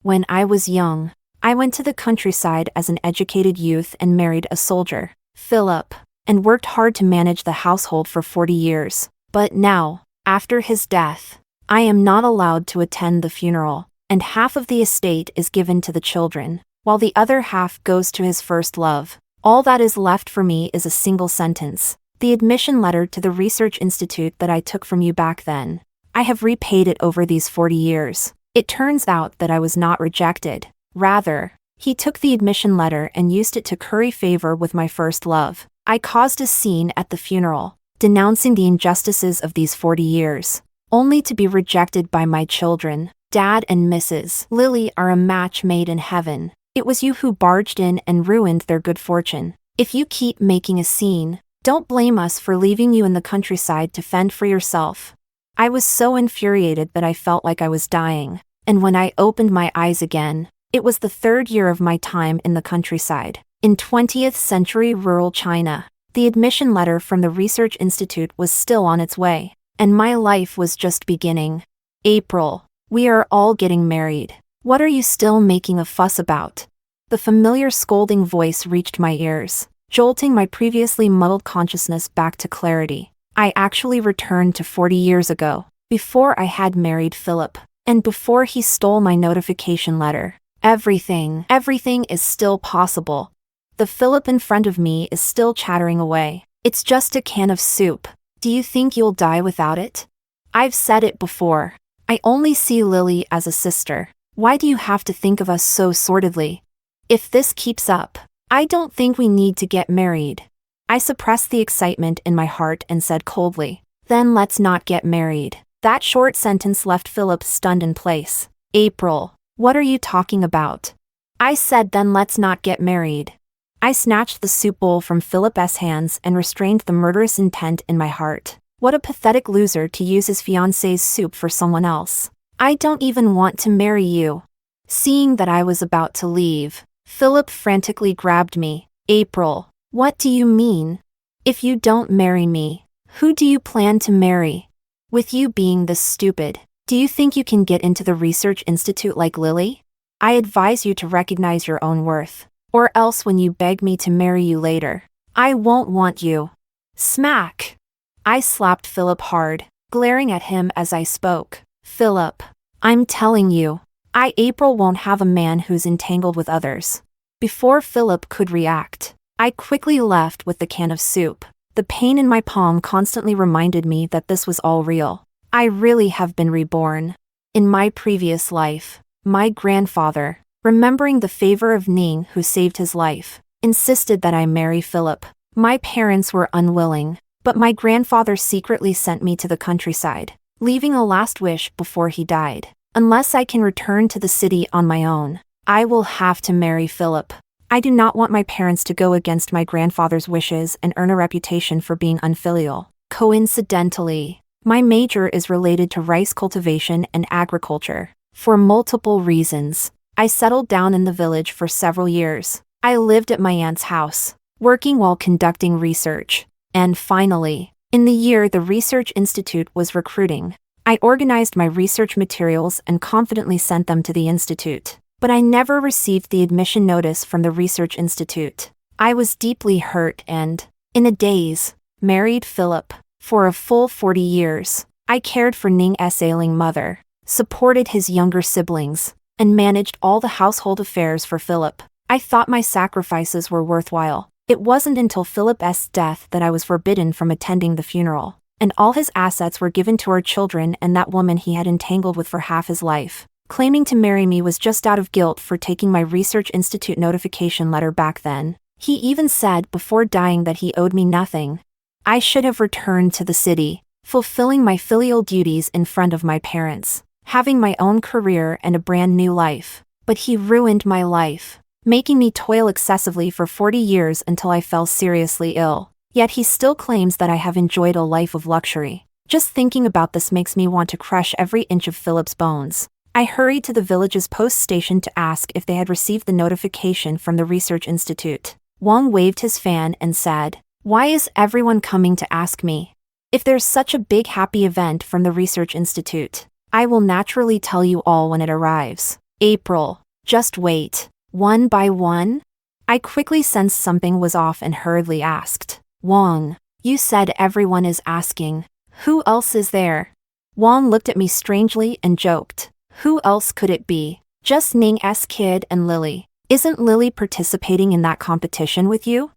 When I was young, I went to the countryside as an educated youth and married a soldier, Philip, and worked hard to manage the household for 40 years. But now, after his death, I am not allowed to attend the funeral, and half of the estate is given to the children, while the other half goes to his first love. All that is left for me is a single sentence: the admission letter to the research institute that I took from you back then. I have repaid it over these 40 years. It turns out that I was not rejected. Rather, he took the admission letter and used it to curry favor with my first love. I caused a scene at the funeral, denouncing the injustices of these 40 years, only to be rejected by my children. Dad and Mrs. Lily are a match made in heaven. It was you who barged in and ruined their good fortune. If you keep making a scene, don't blame us for leaving you in the countryside to fend for yourself. I was so infuriated that I felt like I was dying, and when I opened my eyes again, it was the third year of my time in the countryside. In 20th century rural China, the admission letter from the Research Institute was still on its way, and my life was just beginning. April, we are all getting married. What are you still making a fuss about? The familiar scolding voice reached my ears, jolting my previously muddled consciousness back to clarity. I actually returned to 40 years ago, before I had married Philip, and before he stole my notification letter. Everything is still possible. The Philip in front of me is still chattering away. It's just a can of soup. Do you think you'll die without it? I've said it before. I only see Lily as a sister. Why do you have to think of us so sordidly? If this keeps up, I don't think we need to get married. I suppressed the excitement in my heart and said coldly, "Then let's not get married." That short sentence left Philip stunned in place. "April, what are you talking about?" I said, "Then let's not get married." I snatched the soup bowl from Philip's hands and restrained the murderous intent in my heart. What a pathetic loser to use his fiancée's soup for someone else. I don't even want to marry you. Seeing that I was about to leave, Philip frantically grabbed me. "April, what do you mean? If you don't marry me, who do you plan to marry? With you being this stupid, do you think you can get into the research institute like Lily? I advise you to recognize your own worth, or else when you beg me to marry you later, I won't want you." Smack! I slapped Philip hard, glaring at him as I spoke. "Philip, I'm telling you, April won't have a man who's entangled with others." Before Philip could react, I quickly left with the can of soup. The pain in my palm constantly reminded me that this was all real. I really have been reborn. In my previous life, my grandfather, remembering the favor of Ning who saved his life, insisted that I marry Philip. My parents were unwilling, but my grandfather secretly sent me to the countryside, leaving a last wish before he died. Unless I can return to the city on my own, I will have to marry Philip. I do not want my parents to go against my grandfather's wishes and earn a reputation for being unfilial. Coincidentally, my major is related to rice cultivation and agriculture. For multiple reasons, I settled down in the village for several years. I lived at my aunt's house, working while conducting research. And finally, in the year the Research Institute was recruiting, I organized my research materials and confidently sent them to the institute. But I never received the admission notice from the Research Institute. I was deeply hurt and, in a daze, married Philip. For a full 40 years, I cared for Ning's ailing mother, supported his younger siblings, and managed all the household affairs for Philip. I thought my sacrifices were worthwhile. It wasn't until Philip's death that I was forbidden from attending the funeral, and all his assets were given to our children and that woman he had entangled with for half his life. Claiming to marry me was just out of guilt for taking my Research Institute notification letter back then. He even said before dying that he owed me nothing. I should have returned to the city, fulfilling my filial duties in front of my parents, having my own career and a brand new life. But he ruined my life, making me toil excessively for 40 years until I fell seriously ill. Yet he still claims that I have enjoyed a life of luxury. Just thinking about this makes me want to crush every inch of Philip's bones. I hurried to the village's post station to ask if they had received the notification from the Research Institute. Wang waved his fan and said, "Why is everyone coming to ask me? If there's such a big happy event from the Research Institute, I will naturally tell you all when it arrives." April. Just wait. One by one? I quickly sensed something was off and hurriedly asked. Wong, you said everyone is asking. Who else is there? Wong looked at me strangely and joked. Who else could it be? Just Ning's kid and Lily. Isn't Lily participating in that competition with you?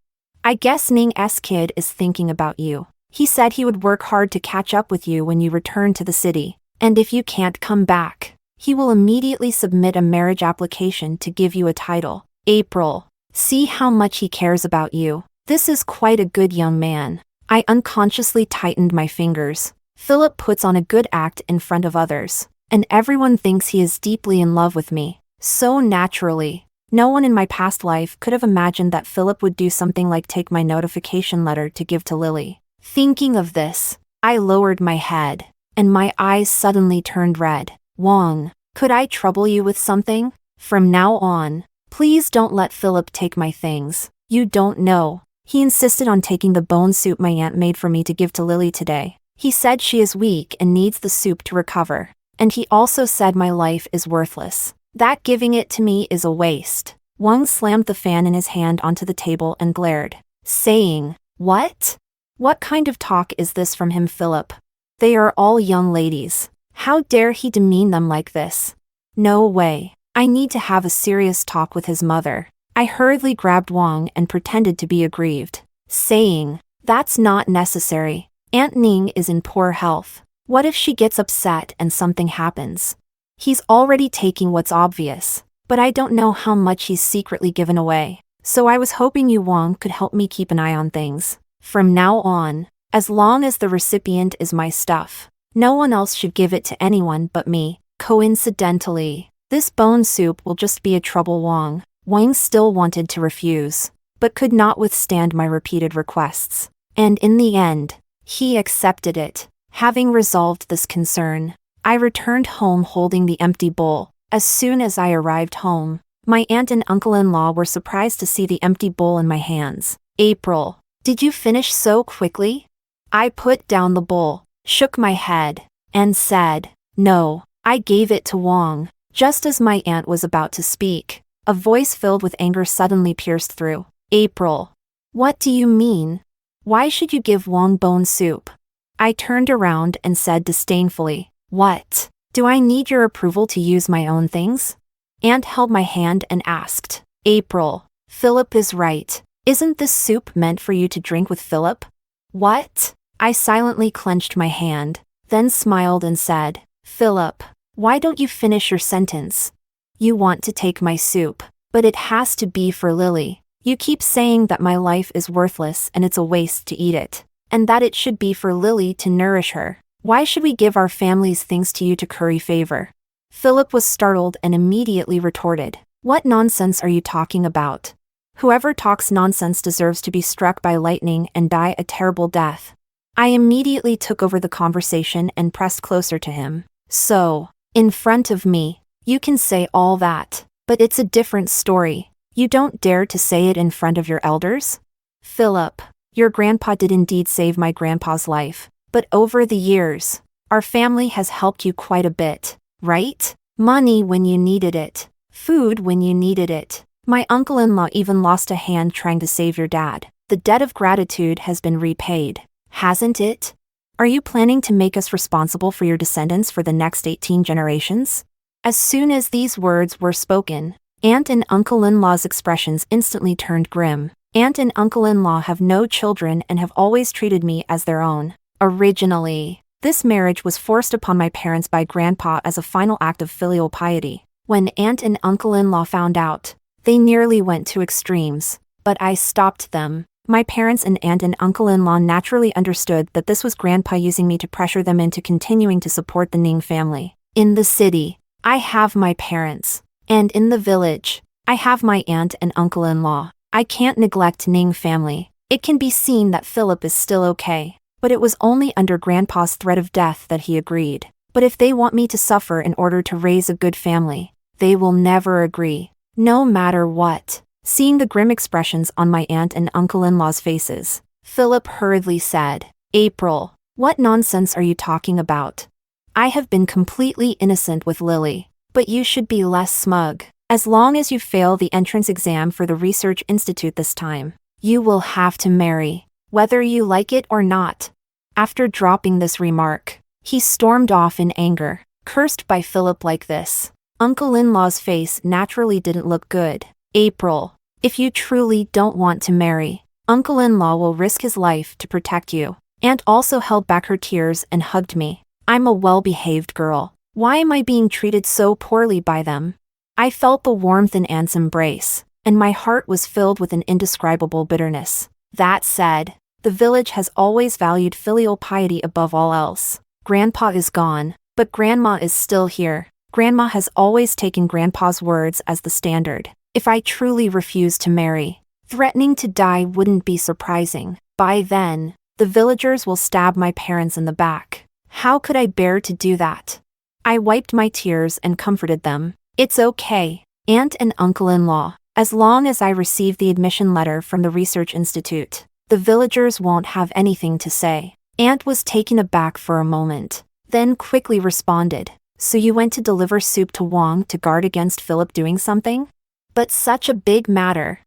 I guess Ning's kid is thinking about you. He said he would work hard to catch up with you when you return to the city, and if you can't come back, he will immediately submit a marriage application to give you a title. April. See how much he cares about you. This is quite a good young man. I unconsciously tightened my fingers. Philip puts on a good act in front of others, and everyone thinks he is deeply in love with me. So naturally. No one in my past life could have imagined that Philip would do something like take my notification letter to give to Lily. Thinking of this, I lowered my head, and my eyes suddenly turned red. Wong, could I trouble you with something? From now on, please don't let Philip take my things. You don't know. He insisted on taking the bone soup my aunt made for me to give to Lily today. He said she is weak and needs the soup to recover. And he also said my life is worthless. That giving it to me is a waste. Wong slammed the fan in his hand onto the table and glared, saying, What? What kind of talk is this from him, Philip? They are all young ladies. How dare he demean them like this? No way. I need to have a serious talk with his mother. I hurriedly grabbed Wong and pretended to be aggrieved, saying, That's not necessary. Aunt Ning is in poor health. What if she gets upset and something happens? He's already taking what's obvious, but I don't know how much he's secretly given away. So I was hoping you, Wong, could help me keep an eye on things. From now on, as long as the recipient is my stuff, no one else should give it to anyone but me. Coincidentally, this bone soup will just be a trouble, Wong. Wang still wanted to refuse, but could not withstand my repeated requests. And in the end, he accepted it. Having resolved this concern, I returned home holding the empty bowl. As soon as I arrived home, my aunt and uncle-in-law were surprised to see the empty bowl in my hands. April, did you finish so quickly? I put down the bowl, shook my head, and said, No, I gave it to Wong. Just as my aunt was about to speak, a voice filled with anger suddenly pierced through. April, what do you mean? Why should you give Wong bone soup? I turned around and said disdainfully, What? Do I need your approval to use my own things? Aunt held my hand and asked, April, Philip is right. Isn't this soup meant for you to drink with Philip? What? I silently clenched my hand, then smiled and said, Philip, why don't you finish your sentence? You want to take my soup, but it has to be for Lily. You keep saying that my life is worthless and it's a waste to eat it, and that it should be for Lily to nourish her. Why should we give our family's things to you to curry favor? Philip was startled and immediately retorted, What nonsense are you talking about? Whoever talks nonsense deserves to be struck by lightning and die a terrible death. I immediately took over the conversation and pressed closer to him. So, in front of me, you can say all that, but it's a different story. You don't dare to say it in front of your elders? Philip, your grandpa did indeed save my grandpa's life, but over the years, our family has helped you quite a bit, right? Money when you needed it, food when you needed it. My uncle-in-law even lost a hand trying to save your dad. The debt of gratitude has been repaid, hasn't it? Are you planning to make us responsible for your descendants for the next 18 generations? As soon as these words were spoken, aunt and uncle-in-law's expressions instantly turned grim. Aunt and uncle-in-law have no children and have always treated me as their own. Originally, this marriage was forced upon my parents by grandpa as a final act of filial piety. When aunt and uncle-in-law found out, they nearly went to extremes, but I stopped them. My parents and aunt and uncle-in-law naturally understood that this was grandpa using me to pressure them into continuing to support the Ning family. In the city, I have my parents, and in the village, I have my aunt and uncle-in-law. I can't neglect Ning family. It can be seen that Philip is still okay, but it was only under grandpa's threat of death that he agreed. But if they want me to suffer in order to raise a good family, they will never agree, no matter what. Seeing the grim expressions on my aunt and uncle-in-law's faces, Philip hurriedly said, April, what nonsense are you talking about? I have been completely innocent with Lily. But you should be less smug. As long as you fail the entrance exam for the research institute this time, you will have to marry, whether you like it or not." After dropping this remark, he stormed off in anger, cursed by Philip like this. Uncle-in-law's face naturally didn't look good. "April, if you truly don't want to marry, Uncle-in-law will risk his life to protect you." Aunt also held back her tears and hugged me. "I'm a well-behaved girl. Why am I being treated so poorly by them?" I felt the warmth in Aunt's embrace, and my heart was filled with an indescribable bitterness. That said, the village has always valued filial piety above all else. Grandpa is gone, but Grandma is still here. Grandma has always taken Grandpa's words as the standard. If I truly refuse to marry, threatening to die wouldn't be surprising. By then, the villagers will stab my parents in the back. How could I bear to do that? I wiped my tears and comforted them. "It's okay, Aunt and Uncle-in-law. As long as I receive the admission letter from the research institute, the villagers won't have anything to say." Aunt was taken aback for a moment, then quickly responded, "So you went to deliver soup to Wong to guard against Philip doing something? But such a big matter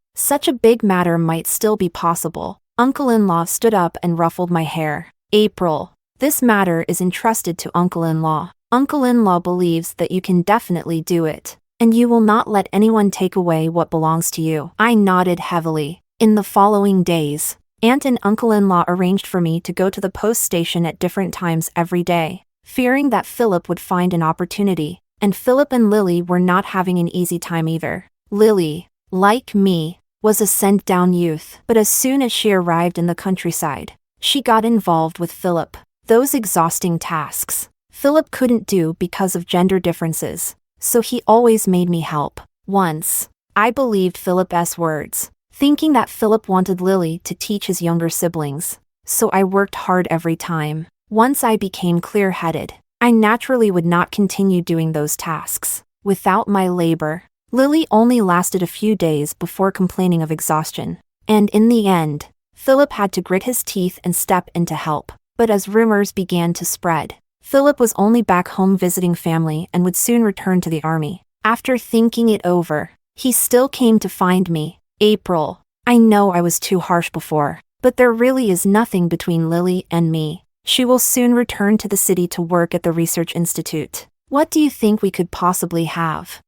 might still be possible." Uncle-in-law stood up and ruffled my hair. "April, this matter is entrusted to Uncle-in-law. Uncle-in-law believes that you can definitely do it, and you will not let anyone take away what belongs to you." I nodded heavily. In the following days, Aunt and Uncle-in-law arranged for me to go to the post station at different times every day, fearing that Philip would find an opportunity. And Philip and Lily were not having an easy time either. Lily, like me, was a sent-down youth, but as soon as she arrived in the countryside, she got involved with Philip. Those exhausting tasks Philip couldn't do because of gender differences, so he always made me help. Once, I believed Philip's words, thinking that Philip wanted Lily to teach his younger siblings, so I worked hard every time. Once I became clear-headed, I naturally would not continue doing those tasks. Without my labor, Lily only lasted a few days before complaining of exhaustion, and in the end, Philip had to grit his teeth and step in to help. But as rumors began to spread, Philip was only back home visiting family and would soon return to the army. After thinking it over, he still came to find me. "April, I know I was too harsh before, but there really is nothing between Lily and me. She will soon return to the city to work at the research institute. What do you think we could possibly have?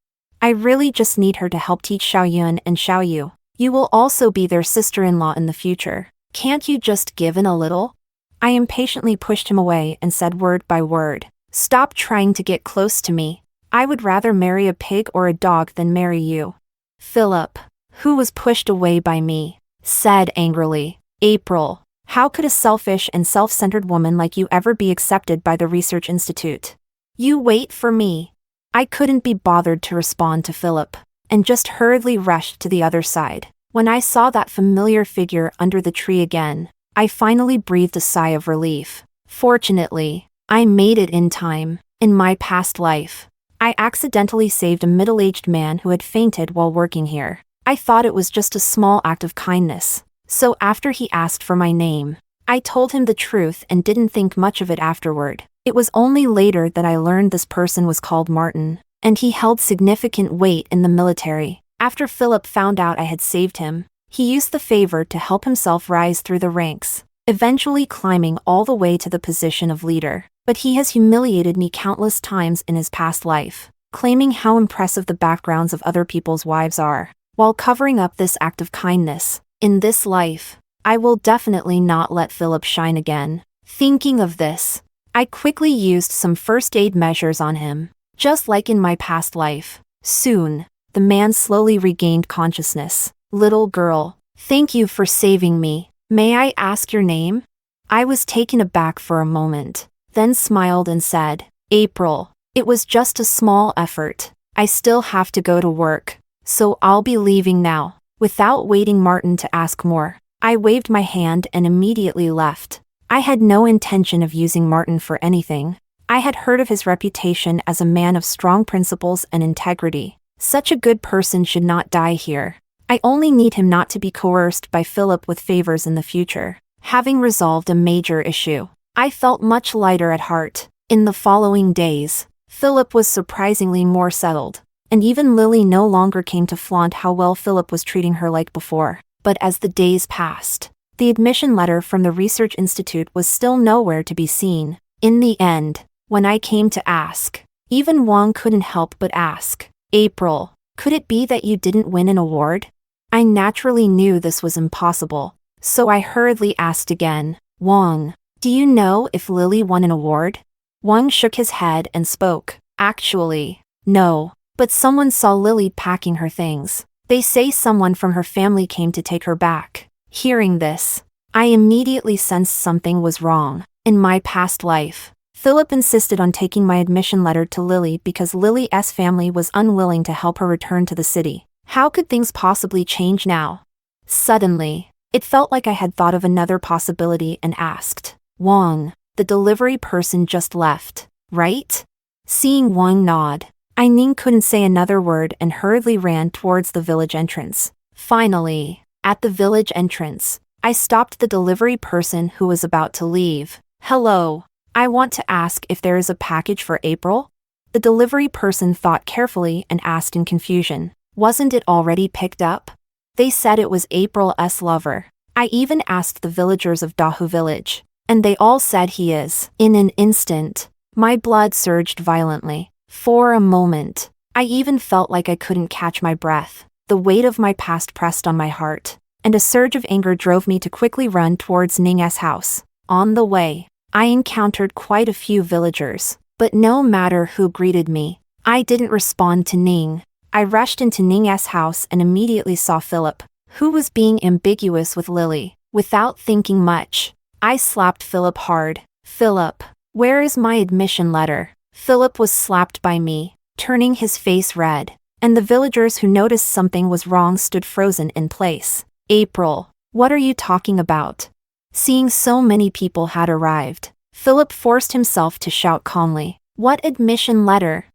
I really just need her to help teach Xiaoyun and Xiaoyu. You will also be their sister-in-law in the future. Can't you just give in a little?" I impatiently pushed him away and said word by word, "Stop trying to get close to me. I would rather marry a pig or a dog than marry you." Philip, who was pushed away by me, said angrily, "April, how could a selfish and self-centered woman like you ever be accepted by the research institute? You wait for me." I couldn't be bothered to respond to Philip, and just hurriedly rushed to the other side. When I saw that familiar figure under the tree again, I finally breathed a sigh of relief. Fortunately, I made it in time. In my past life, I accidentally saved a middle-aged man who had fainted while working here. I thought it was just a small act of kindness, so after he asked for my name, I told him the truth and didn't think much of it afterward. It was only later that I learned this person was called Martin, and he held significant weight in the military. After Philip found out I had saved him, he used the favor to help himself rise through the ranks, eventually climbing all the way to the position of leader. But he has humiliated me countless times in his past life, claiming how impressive the backgrounds of other people's wives are, while covering up this act of kindness. In this life, I will definitely not let Philip shine again. Thinking of this, I quickly used some first aid measures on him, just like in my past life. Soon, the man slowly regained consciousness. "Little girl, thank you for saving me. May I ask your name?" I was taken aback for a moment, then smiled and said, "April, it was just a small effort. I still have to go to work, so I'll be leaving now." Without waiting Martin to ask more, I waved my hand and immediately left. I had no intention of using Martin for anything. I had heard of his reputation as a man of strong principles and integrity. Such a good person should not die here. I only need him not to be coerced by Philip with favors in the future. Having resolved a major issue, I felt much lighter at heart. In the following days, Philip was surprisingly more settled. And even Lily no longer came to flaunt how well Philip was treating her like before. But as the days passed, the admission letter from the research institute was still nowhere to be seen. In the end, when I came to ask, even Wang couldn't help but ask, "April, could it be that you didn't win an award?" I naturally knew this was impossible, so I hurriedly asked again, "Wang, do you know if Lily won an award?" Wang shook his head and spoke, "Actually, no. But someone saw Lily packing her things. They say someone from her family came to take her back." Hearing this, I immediately sensed something was wrong. In my past life, Philip insisted on taking my admission letter to Lily because Lily's family was unwilling to help her return to the city. How could things possibly change now? Suddenly, it felt like I had thought of another possibility and asked, "Wang, the delivery person just left, right?" Seeing Wang nod, Ning couldn't say another word and hurriedly ran towards the village entrance. Finally, at the village entrance, I stopped the delivery person who was about to leave. "Hello, I want to ask if there is a package for April?" The delivery person thought carefully and asked in confusion, "Wasn't it already picked up?" They said it was April's lover. I even asked the villagers of Dahu village, and they all said he is. In an instant, my blood surged violently. For a moment, I even felt like I couldn't catch my breath. The weight of my past pressed on my heart, and a surge of anger drove me to quickly run towards Ning's house. On the way, I encountered quite a few villagers, but no matter who greeted me, I didn't respond to Ning. I rushed into Ning's house and immediately saw Philip, who was being ambiguous with Lily. Without thinking much, I slapped Philip hard. "Philip, where is my admission letter?" Philip was slapped by me, turning his face red, and the villagers who noticed something was wrong stood frozen in place. "April, what are you talking about?" Seeing so many people had arrived, Philip forced himself to shout calmly, "What admission letter?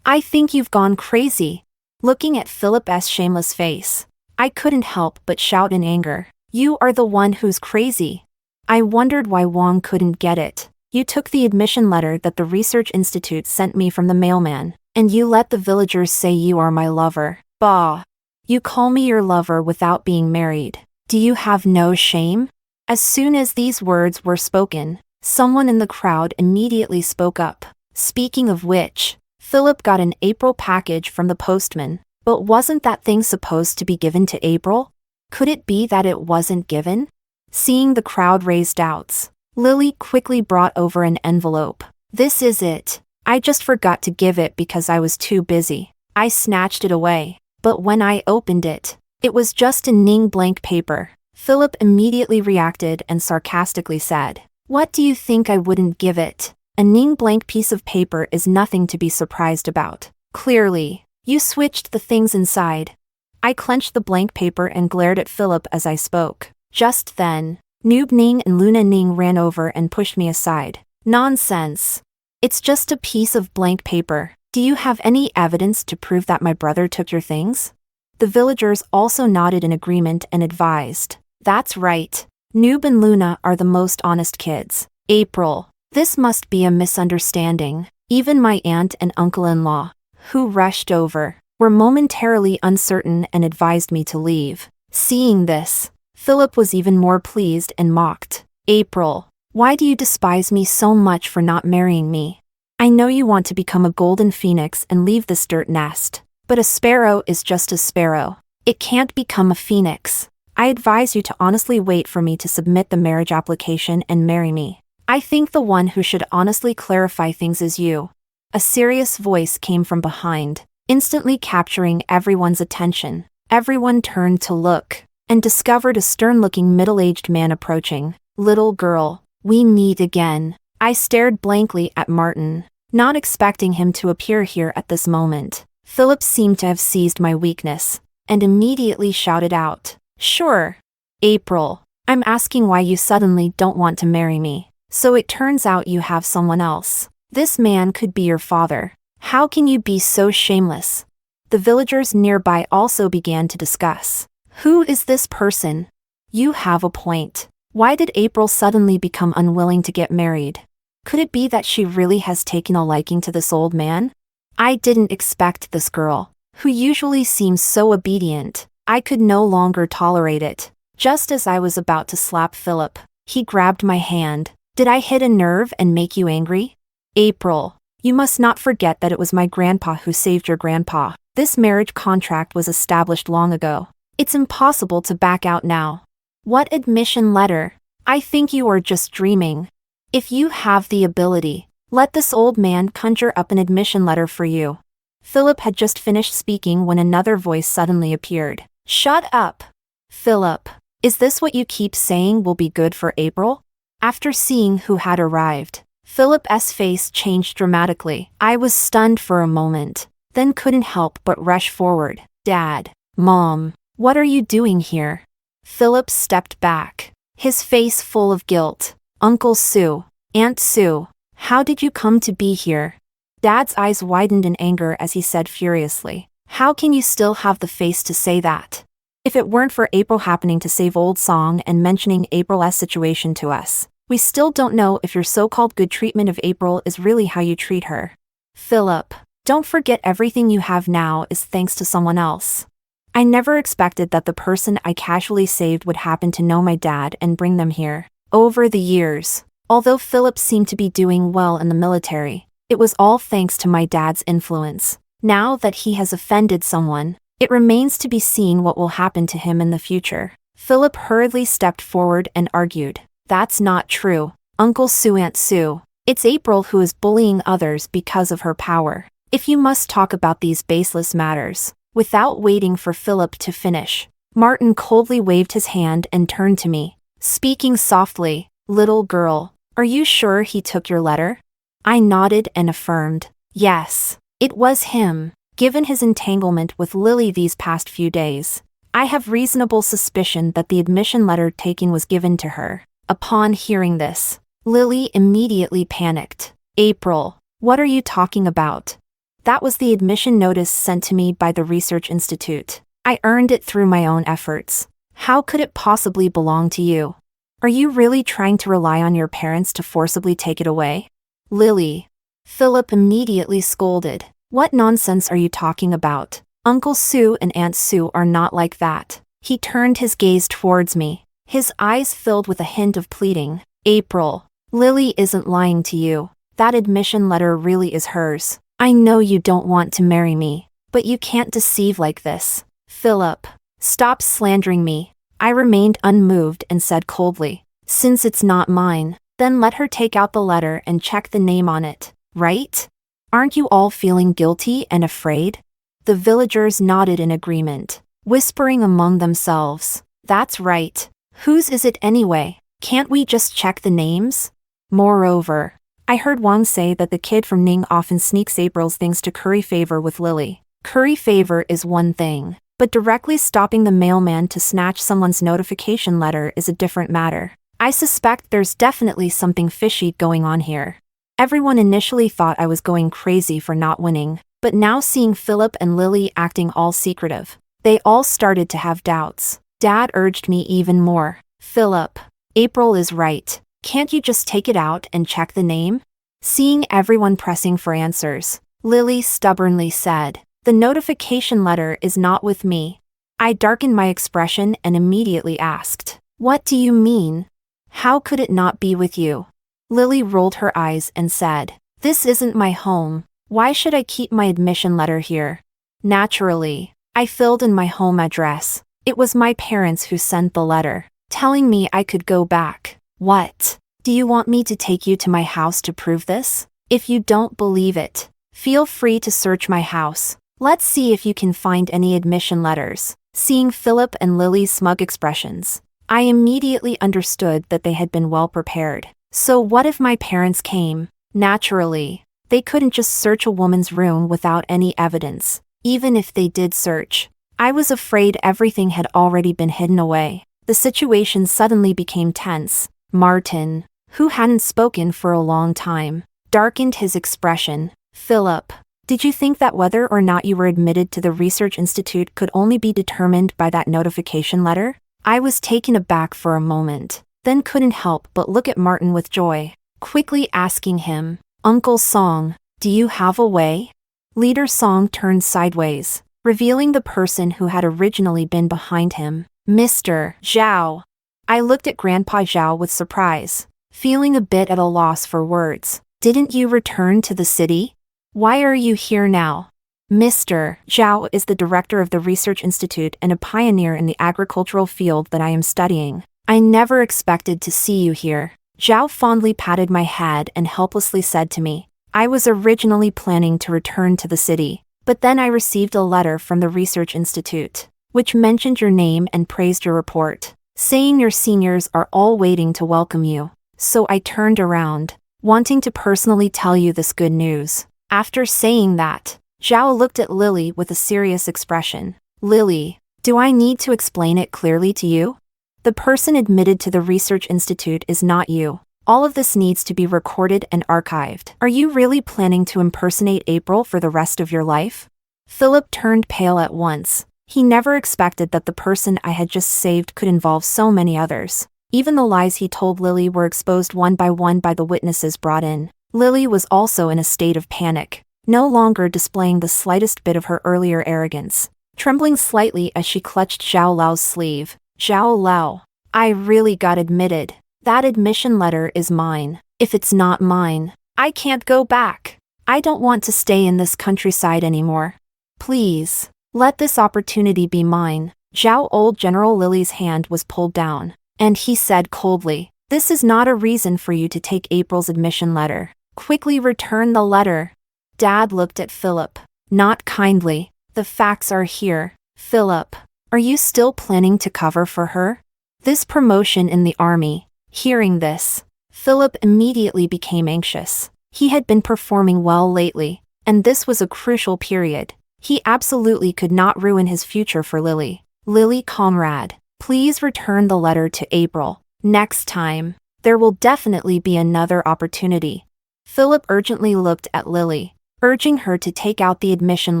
I think you've gone crazy." Looking at Philip's shameless face, I couldn't help but shout in anger, "You are the one who's crazy." I wondered why Wang couldn't get it. "You took the admission letter that the research institute sent me from the mailman, and you let the villagers say you are my lover. Bah! You call me your lover without being married. Do you have no shame?" As soon as these words were spoken, someone in the crowd immediately spoke up. Speaking of which, Philip got an April package from the postman, but wasn't that thing supposed to be given to April? Could it be that it wasn't given? Seeing the crowd raise doubts, Lily quickly brought over an envelope. "This is it. I just forgot to give it because I was too busy." I snatched it away, but when I opened it, it was just a Ning blank paper. Philip immediately reacted and sarcastically said, "What do you think I wouldn't give it? A Ning blank piece of paper is nothing to be surprised about. Clearly, you switched the things inside." I clenched the blank paper and glared at Philip as I spoke. Just then, Noob Ning and Luna Ning ran over and pushed me aside. "Nonsense. It's just a piece of blank paper. Do you have any evidence to prove that my brother took your things?" The villagers also nodded in agreement and advised, "That's right. Noob and Luna are the most honest kids. April, this must be a misunderstanding." Even my aunt and uncle-in-law, who rushed over, were momentarily uncertain and advised me to leave. Seeing this, Philip was even more pleased and mocked. "April, why do you despise me so much for not marrying me? I know you want to become a golden phoenix and leave this dirt nest, but a sparrow is just a sparrow. It can't become a phoenix. I advise you to honestly wait for me to submit the marriage application and marry me. I think the one who should honestly clarify things is you." A serious voice came from behind, instantly capturing everyone's attention. Everyone turned to look, and discovered a stern-looking middle-aged man approaching. "Little girl, we meet again." I stared blankly at Martin, not expecting him to appear here at this moment. Philip seemed to have seized my weakness, and immediately shouted out, "Sure. April, I'm asking why you suddenly don't want to marry me. So it turns out you have someone else. This man could be your father. How can you be so shameless?" The villagers nearby also began to discuss. "Who is this person? You have a point. Why did April suddenly become unwilling to get married?" Could it be that she really has taken a liking to this old man? I didn't expect this girl, who usually seems so obedient. I could no longer tolerate it. Just as I was about to slap Philip, he grabbed my hand. Did I hit a nerve and make you angry? April, you must not forget that it was my grandpa who saved your grandpa. This marriage contract was established long ago. It's impossible to back out now. What admission letter? I think you are just dreaming. If you have the ability, let this old man conjure up an admission letter for you. Philip had just finished speaking when another voice suddenly appeared. Shut up! Philip, is this what you keep saying will be good for April? After seeing who had arrived, Philip's face changed dramatically. I was stunned for a moment, then couldn't help but rush forward. Dad, Mom, what are you doing here? Philip stepped back, his face full of guilt. Uncle Sue, Aunt Sue, how did you come to be here? Dad's eyes widened in anger as he said furiously, how can you still have the face to say that? If it weren't for April happening to save old song and mentioning April's situation to us, we still don't know if your so-called good treatment of April is really how you treat her. Philip, don't forget everything you have now is thanks to someone else. I never expected that the person I casually saved would happen to know my dad and bring them here. Over the years, although Philip seemed to be doing well in the military, it was all thanks to my dad's influence. Now that he has offended someone, it remains to be seen what will happen to him in the future. Philip hurriedly stepped forward and argued, that's not true, Uncle Sue, Aunt Sue. It's April who is bullying others because of her power. If you must talk about these baseless matters. Without waiting for Philip to finish, Martin coldly waved his hand and turned to me, speaking softly, little girl, are you sure he took your letter? I nodded and affirmed, yes, it was him. Given his entanglement with Lily these past few days, I have reasonable suspicion that the admission letter taken was given to her. Upon hearing this, Lily immediately panicked. April, what are you talking about? That was the admission notice sent to me by the Research Institute. I earned it through my own efforts. How could it possibly belong to you? Are you really trying to rely on your parents to forcibly take it away? Lily. Philip immediately scolded. What nonsense are you talking about? Uncle Sue and Aunt Sue are not like that. He turned his gaze towards me, his eyes filled with a hint of pleading. April, Lily isn't lying to you. That admission letter really is hers. I know you don't want to marry me, but you can't deceive like this. Philip, stop slandering me. I remained unmoved and said coldly, since it's not mine, then let her take out the letter and check the name on it, right? Aren't you all feeling guilty and afraid? The villagers nodded in agreement, whispering among themselves, that's right. Whose is it anyway? Can't we just check the names? Moreover, I heard Wang say that the kid from Ning often sneaks April's things to curry favor with Lily. Curry favor is one thing, but directly stopping the mailman to snatch someone's notification letter is a different matter. I suspect there's definitely something fishy going on here. Everyone initially thought I was going crazy for not winning, but now seeing Philip and Lily acting all secretive, they all started to have doubts. Dad urged me even more. Philip, April is right. Can't you just take it out and check the name? Seeing everyone pressing for answers, Lily stubbornly said, the notification letter is not with me. I darkened my expression and immediately asked, what do you mean? How could it not be with you? Lily rolled her eyes and said, this isn't my home. Why should I keep my admission letter here? Naturally, I filled in my home address. It was my parents who sent the letter, telling me I could go back. What? Do you want me to take you to my house to prove this? If you don't believe it, feel free to search my house. Let's see if you can find any admission letters. Seeing Philip and Lily's smug expressions, I immediately understood that they had been well prepared. So what if my parents came? Naturally, they couldn't just search a woman's room without any evidence. Even if they did search, I was afraid everything had already been hidden away. The situation suddenly became tense. Martin, who hadn't spoken for a long time, darkened his expression. Philip, did you think that whether or not you were admitted to the Research Institute could only be determined by that notification letter? I was taken aback for a moment, then couldn't help but look at Martin with joy. quickly asking him, "Uncle Song, do you have a way?" Leader Song turned sideways, revealing the person who had originally been behind him, Mr. Zhao. I looked at Grandpa Zhao with surprise, feeling a bit at a loss for words. "Didn't you return to the city? Why are you here now?" Mr. Zhao is the director of the Research Institute and a pioneer in the agricultural field that I am studying. "I never expected to see you here." Zhao fondly patted my head and helplessly said to me, "I was originally planning to return to the city, but then I received a letter from the Research Institute, which mentioned your name and praised your report, saying your seniors are all waiting to welcome you. So I turned around, wanting to personally tell you this good news." After saying that, Zhao looked at Lily with a serious expression. "Lily, do I need to explain it clearly to you? The person admitted to the Research Institute is not you. All of this needs to be recorded and archived. Are you really planning to impersonate April for the rest of your life?" Philip turned pale at once. He never expected that the person I had just saved could involve so many others. Even the lies he told Lily were exposed one by the witnesses brought in. Lily was also in a state of panic, no longer displaying the slightest bit of her earlier arrogance, trembling slightly as she clutched Zhao Lao's sleeve. "Zhao Lao, I really got admitted. That admission letter is mine. If it's not mine, I can't go back. I don't want to stay in this countryside anymore. Please, let this opportunity be mine." Zhao Old General Lily's hand was pulled down, and he said coldly, "This is not a reason for you to take April's admission letter. Quickly return the letter." Dad looked at Philip, not kindly. "The facts are here. Philip, are you still planning to cover for her? This promotion in the army." Hearing this, Philip immediately became anxious. He had been performing well lately, and this was a crucial period. He absolutely could not ruin his future for Lily. "Lily comrade, please return the letter to April. Next time, there will definitely be another opportunity." Philip urgently looked at Lily, urging her to take out the admission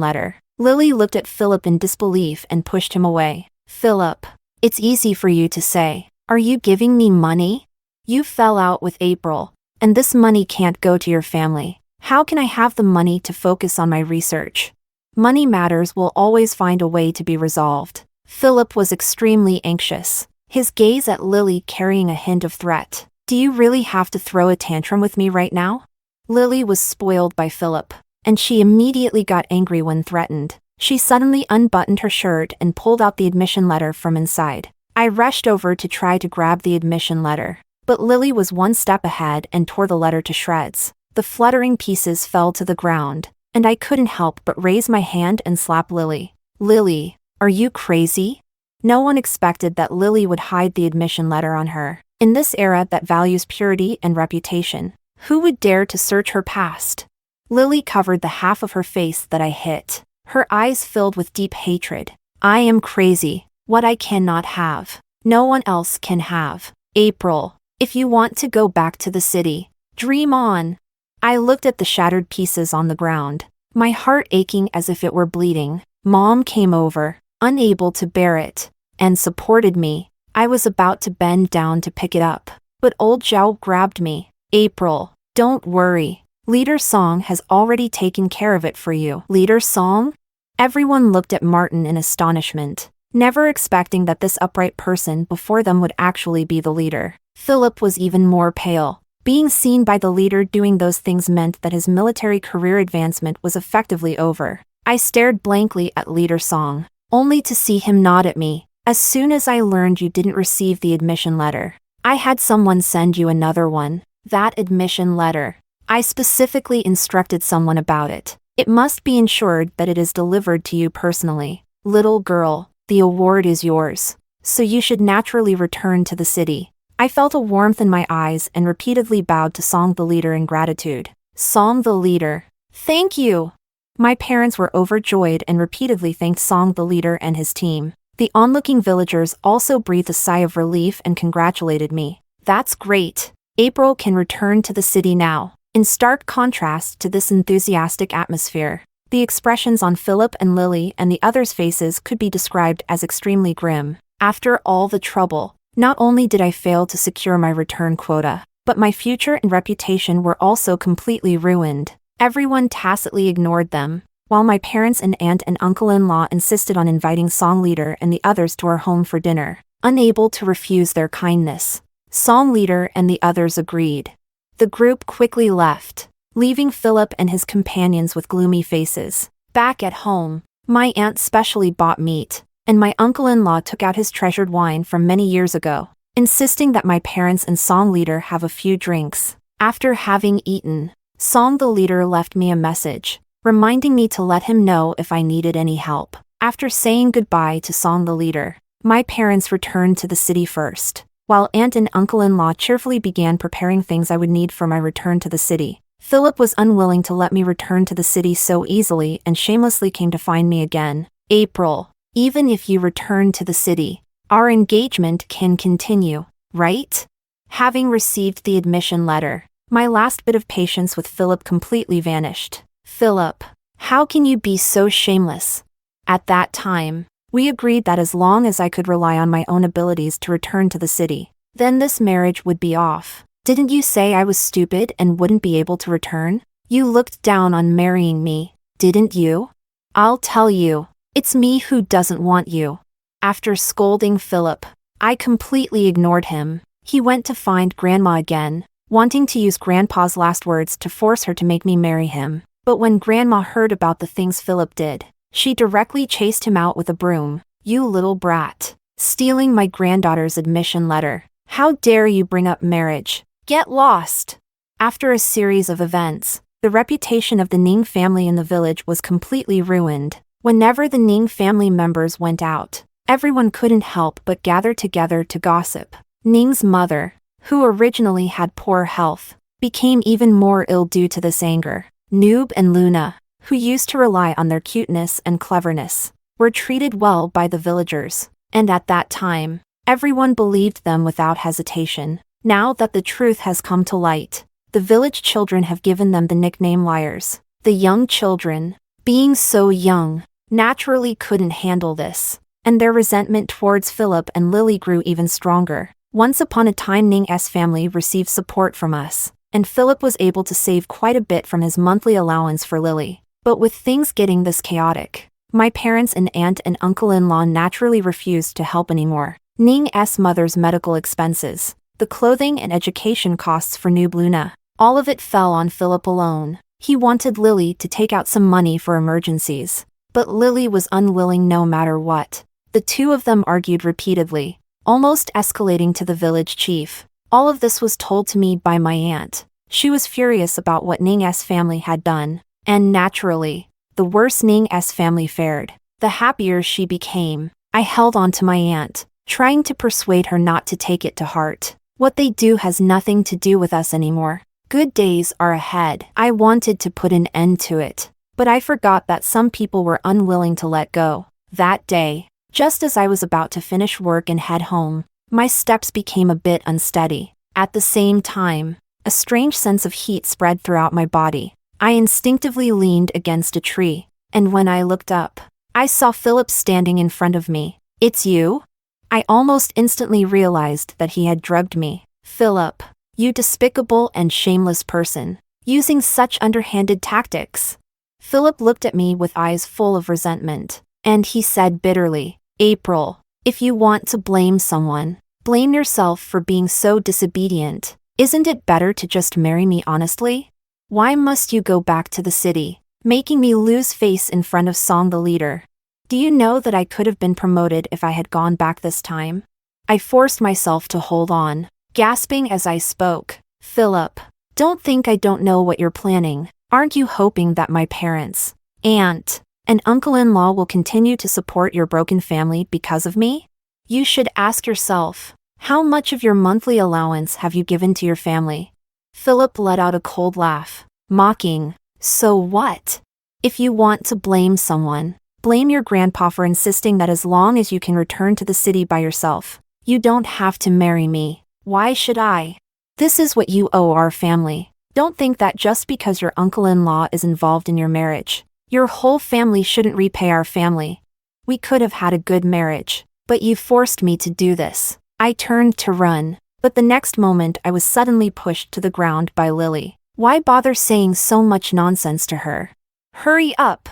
letter. Lily looked at Philip in disbelief and pushed him away. "Philip, it's easy for you to say. Are you giving me money? You fell out with April, and this money can't go to your family. How can I have the money to focus on my research? Money matters will always find a way to be resolved." Philip was extremely anxious, his gaze at Lily carrying a hint of threat. "Do you really have to throw a tantrum with me right now?" Lily was spoiled by Philip, and she immediately got angry when threatened. She suddenly unbuttoned her shirt and pulled out the admission letter from inside. I rushed over to try to grab the admission letter, but Lily was one step ahead and tore the letter to shreds. The fluttering pieces fell to the ground, and I couldn't help but raise my hand and slap Lily. "Lily, are you crazy?" No one expected that Lily would hide the admission letter on her. In this era that values purity and reputation, who would dare to search her past? Lily covered the half of her face that I hit, her eyes filled with deep hatred. "I am crazy. What I cannot have, no one else can have. April, if you want to go back to the city, dream on." I looked at the shattered pieces on the ground, my heart aching as if it were bleeding. Mom came over, unable to bear it, and supported me. I was about to bend down to pick it up, but old Zhao grabbed me. "April, don't worry. Leader Song has already taken care of it for you." "Leader Song?" Everyone looked at Martin in astonishment, never expecting that this upright person before them would actually be the leader. Philip was even more pale. Being seen by the leader doing those things meant that his military career advancement was effectively over. I stared blankly at Leader Song, only to see him nod at me. "As soon as I learned you didn't receive the admission letter, I had someone send you another one. That admission letter. I specifically instructed someone about it. It must be ensured that it is delivered to you personally. Little girl, the award is yours, so you should naturally return to the city." I felt a warmth in my eyes and repeatedly bowed to Song the leader in gratitude. "Song the leader, thank you." My parents were overjoyed and repeatedly thanked Song the leader and his team. The onlooking villagers also breathed a sigh of relief and congratulated me. "That's great. April can return to the city now." In stark contrast to this enthusiastic atmosphere, the expressions on Philip and Lily and the others' faces could be described as extremely grim. After all the trouble, not only did I fail to secure my return quota, but my future and reputation were also completely ruined. Everyone tacitly ignored them, while my parents and aunt and uncle-in-law insisted on inviting Song Leader and the others to our home for dinner. Unable to refuse their kindness, Song Leader and the others agreed. The group quickly left, leaving Philip and his companions with gloomy faces. Back at home, my aunt specially bought meat, and my uncle-in-law took out his treasured wine from many years ago, insisting that my parents and Song Leader have a few drinks. After having eaten, Song the Leader left me a message, reminding me to let him know if I needed any help. After saying goodbye to Song the Leader, my parents returned to the city first, while aunt and uncle-in-law cheerfully began preparing things I would need for my return to the city. Philip was unwilling to let me return to the city so easily and shamelessly came to find me again. April, even if you return to the city, our engagement can continue, right? Having received the admission letter, my last bit of patience with Philip completely vanished. Philip, how can you be so shameless? At that time, we agreed that as long as I could rely on my own abilities to return to the city, then this marriage would be off. Didn't you say I was stupid and wouldn't be able to return? You looked down on marrying me, didn't you? I'll tell you, it's me who doesn't want you. After scolding Philip, I completely ignored him. He went to find Grandma again, wanting to use Grandpa's last words to force her to make me marry him. But when Grandma heard about the things Philip did, she directly chased him out with a broom. You little brat, stealing my granddaughter's admission letter. How dare you bring up marriage? Get lost! After a series of events, the reputation of the Ning family in the village was completely ruined. Whenever the Ning family members went out, everyone couldn't help but gather together to gossip. Ning's mother, who originally had poor health, became even more ill due to this anger. Noob and Luna, who used to rely on their cuteness and cleverness, were treated well by the villagers, and at that time, everyone believed them without hesitation. Now that the truth has come to light, the village children have given them the nickname liars. The young children, being so young, naturally couldn't handle this, and their resentment towards Philip and Lily grew even stronger. Once upon a time Ning's family received support from us, and Philip was able to save quite a bit from his monthly allowance for Lily. But with things getting this chaotic, my parents and aunt and uncle-in-law naturally refused to help anymore. Ning's mother's medical expenses, the clothing and education costs for Noob Luna, all of it fell on Philip alone. He wanted Lily to take out some money for emergencies, but Lily was unwilling no matter what. The two of them argued repeatedly, almost escalating to the village chief. All of this was told to me by my aunt. She was furious about what Ning's family had done, and naturally, the worse Ning's family fared, the happier she became. I held on to my aunt, trying to persuade her not to take it to heart. What they do has nothing to do with us anymore. Good days are ahead. I wanted to put an end to it, but I forgot that some people were unwilling to let go. That day, just as I was about to finish work and head home, my steps became a bit unsteady. At the same time, a strange sense of heat spread throughout my body. I instinctively leaned against a tree, and when I looked up, I saw Philip standing in front of me. It's you? I almost instantly realized that he had drugged me. Philip, you despicable and shameless person, using such underhanded tactics. Philip looked at me with eyes full of resentment, and he said bitterly, April, if you want to blame someone, blame yourself for being so disobedient. Isn't it better to just marry me honestly? Why must you go back to the city, making me lose face in front of Song the Leader? Do you know that I could have been promoted if I had gone back this time? I forced myself to hold on, gasping as I spoke. Philip, don't think I don't know what you're planning. Aren't you hoping that my parents, aunt, and uncle-in-law will continue to support your broken family because of me? You should ask yourself, how much of your monthly allowance have you given to your family? Philip let out a cold laugh, mocking, so what? If you want to blame someone, blame your grandpa for insisting that as long as you can return to the city by yourself, you don't have to marry me. Why should I? This is what you owe our family. Don't think that just because your uncle-in-law is involved in your marriage, your whole family shouldn't repay our family. We could have had a good marriage, but you forced me to do this. I turned to run, But the next moment I was suddenly pushed to the ground by Lily. Why bother saying so much nonsense to her? Hurry up!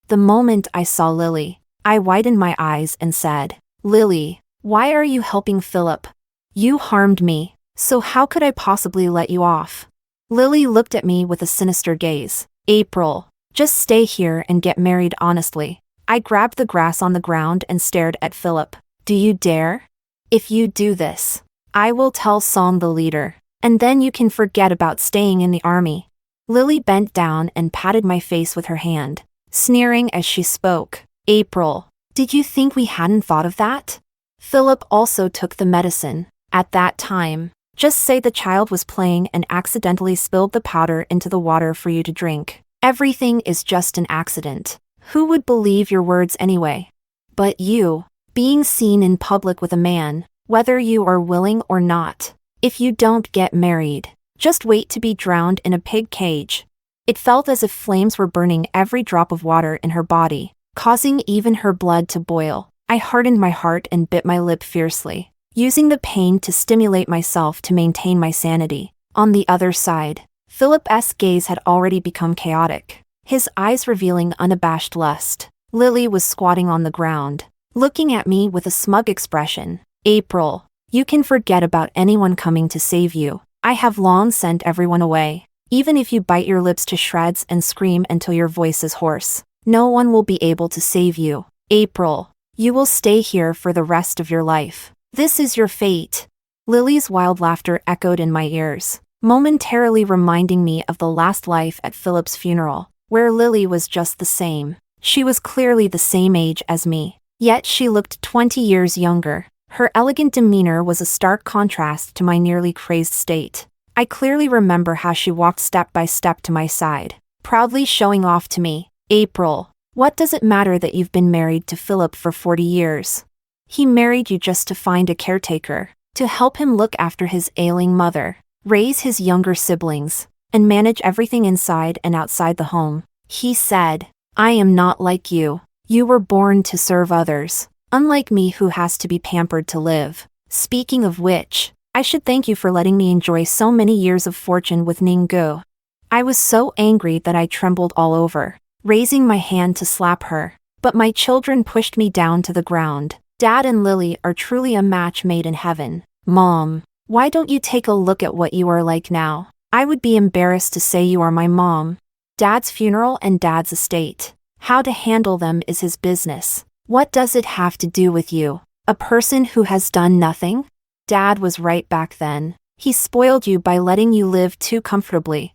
The moment I saw Lily, I widened my eyes and said, Lily, why are you helping Philip? You harmed me, so how could I possibly let you off? Lily looked at me with a sinister gaze. April, just stay here and get married honestly. I grabbed the grass on the ground and stared at Philip. Do you dare? If you do this, I will tell Psalm the leader, and then you can forget about staying in the army. Lily bent down and patted my face with her hand, sneering as she spoke. April, did you think we hadn't thought of that? Philip also took the medicine. At that time, just say the child was playing and accidentally spilled the powder into the water for you to drink. Everything is just an accident. Who would believe your words anyway? But you, being seen in public with a man, whether you are willing or not, if you don't get married, just wait to be drowned in a pig cage. It felt as if flames were burning every drop of water in her body, causing even her blood to boil. I hardened my heart and bit my lip fiercely, using the pain to stimulate myself to maintain my sanity. On the other side, Philip's gaze had already become chaotic, his eyes revealing unabashed lust. Lily was squatting on the ground, looking at me with a smug expression. April, you can forget about anyone coming to save you. I have long sent everyone away. Even if you bite your lips to shreds and scream until your voice is hoarse, no one will be able to save you. April, you will stay here for the rest of your life. This is your fate. Lily's wild laughter echoed in my ears, momentarily reminding me of the last life at Philip's funeral, where Lily was just the same. She was clearly the same age as me, yet she looked 20 years younger. Her elegant demeanor was a stark contrast to my nearly crazed state. I clearly remember how she walked step by step to my side, proudly showing off to me. April, what does it matter that you've been married to Philip for 40 years? He married you just to find a caretaker, to help him look after his ailing mother, raise his younger siblings, and manage everything inside and outside the home. He said, I am not like you. You were born to serve others, unlike me who has to be pampered to live. Speaking of which, I should thank you for letting me enjoy so many years of fortune with Ninggu. I was so angry that I trembled all over, raising my hand to slap her, but my children pushed me down to the ground. Dad and Lily are truly a match made in heaven. Mom, why don't you take a look at what you are like now? I would be embarrassed to say you are my mom. Dad's funeral and Dad's estate. How to handle them is his business. What does it have to do with you? A person who has done nothing? Dad was right back then. He spoiled you by letting you live too comfortably.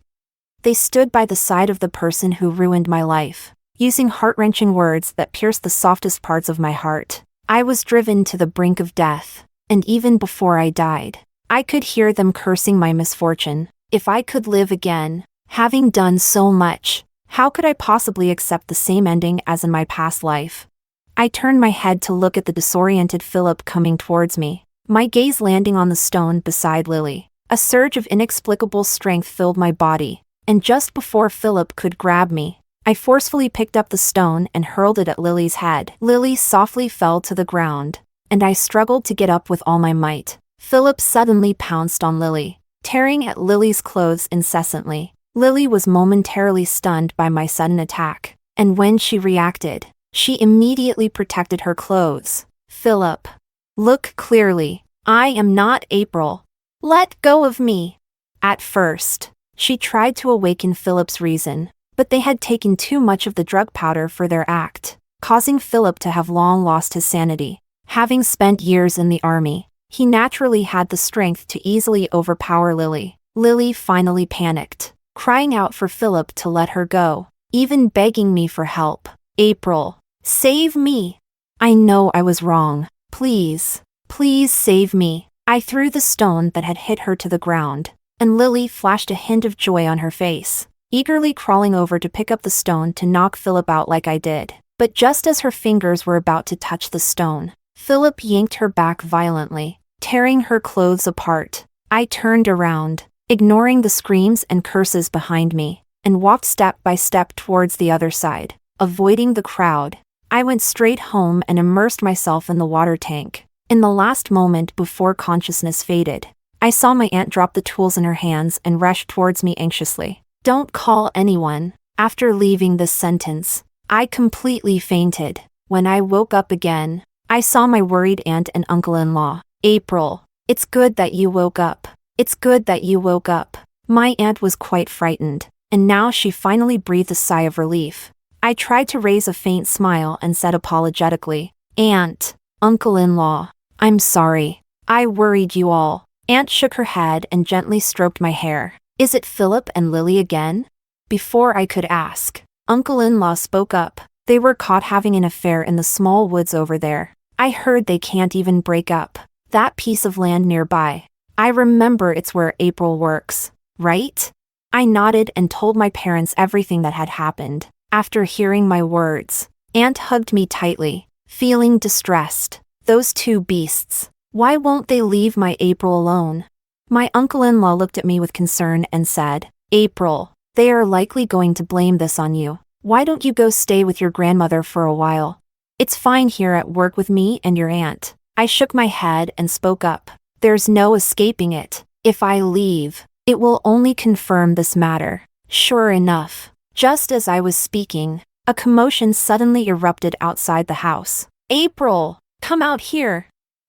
They stood by the side of the person who ruined my life, using heart-wrenching words that pierced the softest parts of my heart. I was driven to the brink of death, and even before I died, I could hear them cursing my misfortune. If I could live again, having done so much, how could I possibly accept the same ending as in my past life? I turned my head to look at the disoriented Philip coming towards me, my gaze landing on the stone beside Lily. A surge of inexplicable strength filled my body, and just before Philip could grab me, I forcefully picked up the stone and hurled it at Lily's head. Lily softly fell to the ground, and I struggled to get up with all my might. Philip suddenly pounced on Lily, tearing at Lily's clothes incessantly. Lily was momentarily stunned by my sudden attack, and when she reacted, she immediately protected her clothes. Philip, look clearly. I am not April. Let go of me. At first, she tried to awaken Philip's reason, but they had taken too much of the drug powder for their act, causing Philip to have long lost his sanity. Having spent years in the army, he naturally had the strength to easily overpower Lily. Lily finally panicked, crying out for Philip to let her go, even begging me for help. April, save me. I know I was wrong. Please, please save me. I threw the stone that had hit her to the ground, and Lily flashed a hint of joy on her face, eagerly crawling over to pick up the stone to knock Philip out like I did. But just as her fingers were about to touch the stone, Philip yanked her back violently, tearing her clothes apart. I turned around, ignoring the screams and curses behind me, and walked step by step towards the other side, avoiding the crowd. I went straight home and immersed myself in the water tank. In the last moment before consciousness faded, I saw my aunt drop the tools in her hands and rush towards me anxiously. Don't call anyone. After leaving this sentence, I completely fainted. When I woke up again, I saw my worried aunt and uncle-in-law. April, it's good that you woke up. It's good that you woke up. My aunt was quite frightened, and now she finally breathed a sigh of relief. I tried to raise a faint smile and said apologetically, Aunt, uncle-in-law, I'm sorry. I worried you all. Aunt shook her head and gently stroked my hair. Is it Philip and Lily again? Before I could ask, uncle-in-law spoke up. They were caught having an affair in the small woods over there. I heard they can't even break up. That piece of land nearby. I remember it's where April works, right? I nodded and told my parents everything that had happened. After hearing my words, Aunt hugged me tightly, feeling distressed. Those two beasts. Why won't they leave my April alone? My uncle-in-law looked at me with concern and said, April, they are likely going to blame this on you. Why don't you go stay with your grandmother for a while? It's fine here at work with me and your aunt. I shook my head and spoke up. There's no escaping it. If I leave, it will only confirm this matter. Sure enough, just as I was speaking, a commotion suddenly erupted outside the house. April, come out here.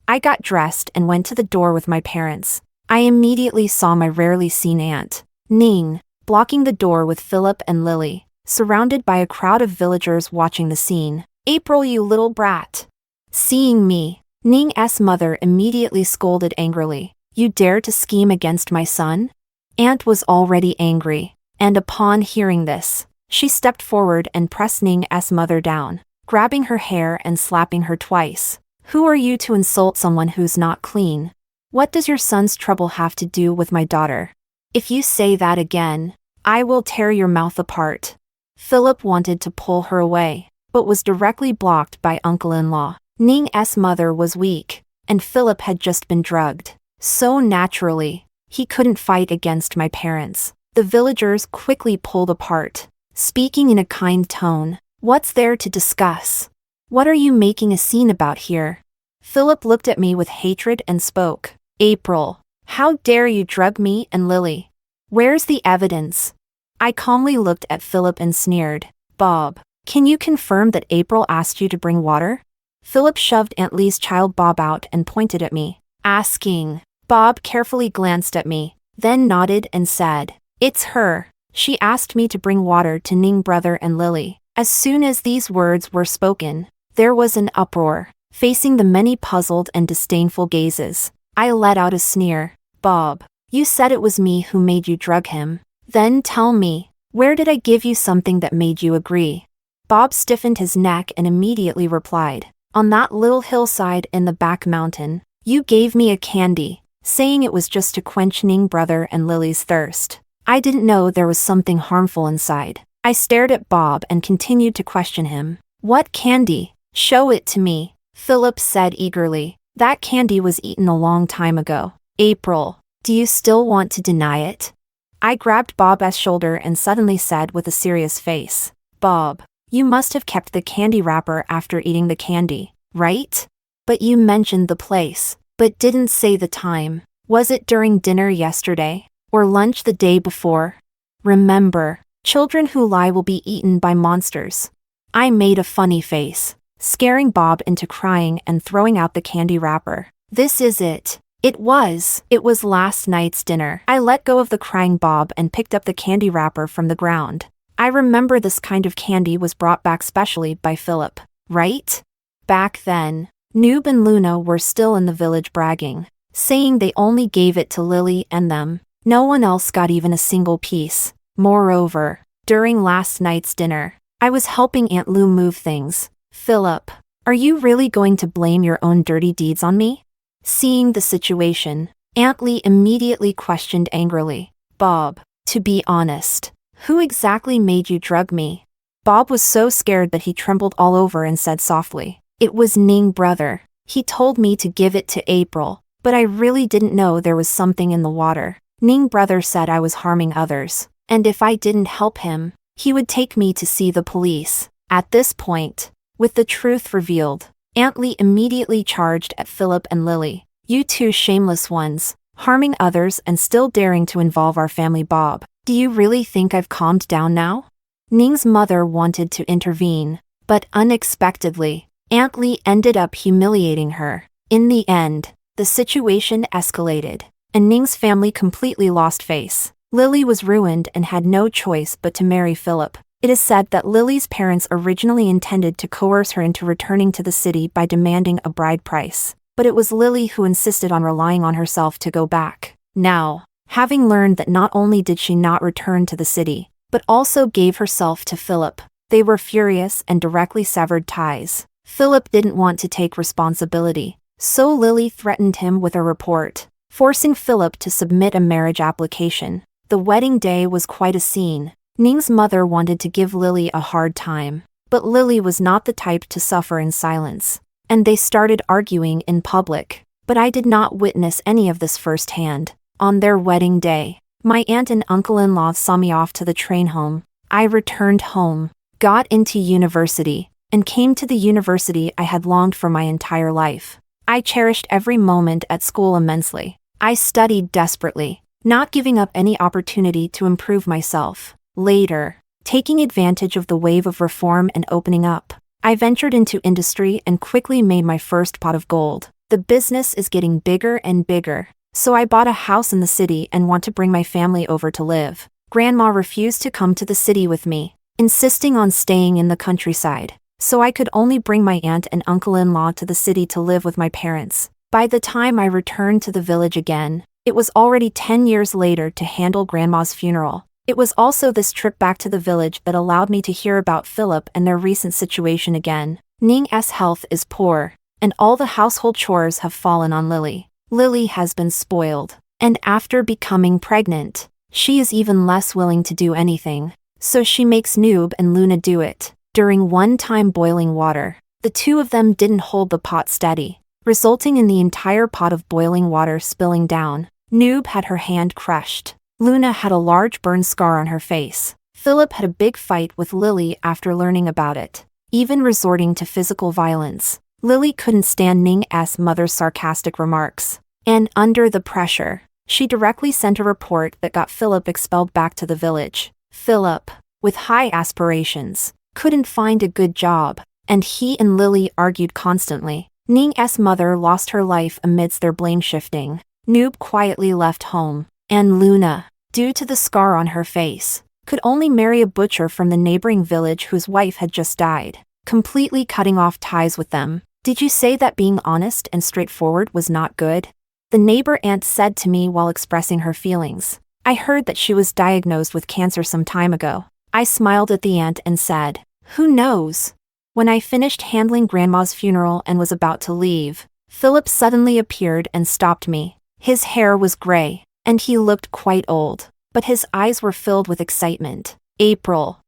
I got dressed and went to the door with my parents. I immediately saw my rarely seen aunt, Ning, blocking the door with Philip and Lily, surrounded by a crowd of villagers watching the scene. April, you little brat. Seeing me, Ning's mother immediately scolded angrily. You dare to scheme against my son? Aunt was already angry, and upon hearing this, she stepped forward and pressed Ning's mother down, grabbing her hair and slapping her twice. Who are you to insult someone who's not clean? What does your son's trouble have to do with my daughter? If you say that again, I will tear your mouth apart. Philip wanted to pull her away, but was directly blocked by uncle-in-law. Ning's mother was weak, and Philip had just been drugged. So naturally, he couldn't fight against my parents. The villagers quickly pulled apart, speaking in a kind tone. What's there to discuss? What are you making a scene about here? Philip looked at me with hatred and spoke. April, how dare you drug me and Lily? Where's the evidence? I calmly looked at Philip and sneered. Bob, can you confirm that April asked you to bring water? Philip shoved Aunt Lee's child Bob out and pointed at me, asking. Bob carefully glanced at me, then nodded and said, It's her. She asked me to bring water to Ning brother and Lily. As soon as these words were spoken, there was an uproar, facing the many puzzled and disdainful gazes. I let out a sneer. Bob, you said it was me who made you drug him. Then tell me, where did I give you something that made you agree? Bob stiffened his neck and immediately replied, On that little hillside in the back mountain. You gave me a candy, saying it was just to quench Ning brother and Lily's thirst. I didn't know there was something harmful inside. I stared at Bob and continued to question him. What candy? Show it to me, Philip said eagerly. That candy was eaten a long time ago. April, do you still want to deny it? I grabbed Bob's shoulder and suddenly said with a serious face, Bob, you must have kept the candy wrapper after eating the candy, right? But you mentioned the place, but didn't say the time. Was it during dinner yesterday, or lunch the day before? Remember, children who lie will be eaten by monsters. I made a funny face, scaring Bob into crying and throwing out the candy wrapper. This is it. It was last night's dinner. I let go of the crying Bob and picked up the candy wrapper from the ground. I remember this kind of candy was brought back specially by Philip, right? Back then, Noob and Luna were still in the village bragging, saying they only gave it to Lily and them. No one else got even a single piece. Moreover, during last night's dinner, I was helping Aunt Lou move things. Philip, are you really going to blame your own dirty deeds on me? Seeing the situation, Aunt Lee immediately questioned angrily. Bob, to be honest, who exactly made you drug me? Bob was so scared that he trembled all over and said softly, It was Ning brother. He told me to give it to April, but I really didn't know there was something in the water. Ning brother said I was harming others, and if I didn't help him, he would take me to see the police. At this point, with the truth revealed, Aunt Lee immediately charged at Philip and Lily. You two shameless ones, harming others and still daring to involve our family Bob. Do you really think I've calmed down now? Ning's mother wanted to intervene, but unexpectedly, Aunt Lee ended up humiliating her. In the end, the situation escalated, and Ning's family completely lost face. Lily was ruined and had no choice but to marry Philip. It is said that Lily's parents originally intended to coerce her into returning to the city by demanding a bride price, but it was Lily who insisted on relying on herself to go back. Now, having learned that not only did she not return to the city, but also gave herself to Philip, they were furious and directly severed ties. Philip didn't want to take responsibility, so Lily threatened him with a report, forcing Philip to submit a marriage application. The wedding day was quite a scene. Ning's mother wanted to give Lily a hard time, but Lily was not the type to suffer in silence, and they started arguing in public. But I did not witness any of this firsthand. On their wedding day, my aunt and uncle-in-law saw me off to the train home. I returned home, got into university, and came to the university I had longed for my entire life. I cherished every moment at school immensely. I studied desperately, not giving up any opportunity to improve myself. Later, taking advantage of the wave of reform and opening up, I ventured into industry and quickly made my first pot of gold. The business is getting bigger and bigger, so I bought a house in the city and want to bring my family over to live. Grandma refused to come to the city with me, insisting on staying in the countryside, so I could only bring my aunt and uncle-in-law to the city to live with my parents. By the time I returned to the village again, it was already 10 years later to handle Grandma's funeral. It was also this trip back to the village that allowed me to hear about Philip and their recent situation again. Ning's health is poor, and all the household chores have fallen on Lily. Lily has been spoiled, and after becoming pregnant, she is even less willing to do anything, so she makes Noob and Luna do it. During one time boiling water, the two of them didn't hold the pot steady, resulting in the entire pot of boiling water spilling down. Noob had her hand crushed. Luna had a large burn scar on her face. Philip had a big fight with Lily after learning about it, even resorting to physical violence. Lily couldn't stand Ning's mother's sarcastic remarks, and under the pressure, she directly sent a report that got Philip expelled back to the village. Philip, with high aspirations, couldn't find a good job, and he and Lily argued constantly. Ning's mother lost her life amidst their blame shifting. Noob quietly left home, and Luna, due to the scar on her face, could only marry a butcher from the neighboring village whose wife had just died, completely cutting off ties with them. Did you say that being honest and straightforward was not good? The neighbor aunt said to me while expressing her feelings. I heard that she was diagnosed with cancer some time ago. I smiled at the aunt and said, "Who knows?" When I finished handling Grandma's funeral and was about to leave, Philip suddenly appeared and stopped me. His hair was gray, and he looked quite old, but his eyes were filled with excitement. April,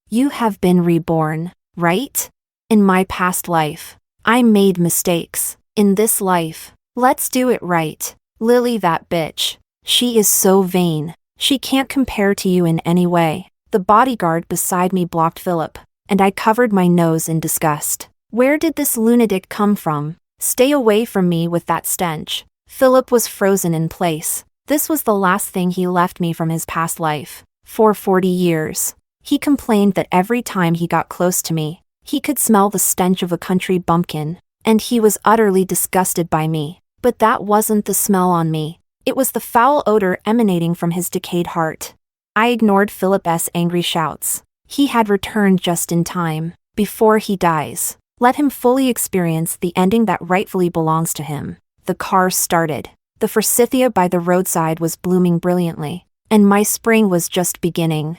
you have been reborn, right? In my past life, I made mistakes. In this life, let's do it right. Lily, that bitch. She is so vain. She can't compare to you in any way. The bodyguard beside me blocked Philip, and I covered my nose in disgust. Where did this lunatic come from? Stay away from me with that stench. Philip was frozen in place. This was the last thing he left me from his past life. For 40 years. He complained that every time he got close to me, he could smell the stench of a country bumpkin, and he was utterly disgusted by me. But that wasn't the smell on me. It was the foul odor emanating from his decayed heart. I ignored Philip's angry shouts. He had returned just in time. Before he dies, let him fully experience the ending that rightfully belongs to him. The car started. The forsythia by the roadside was blooming brilliantly, and my spring was just beginning.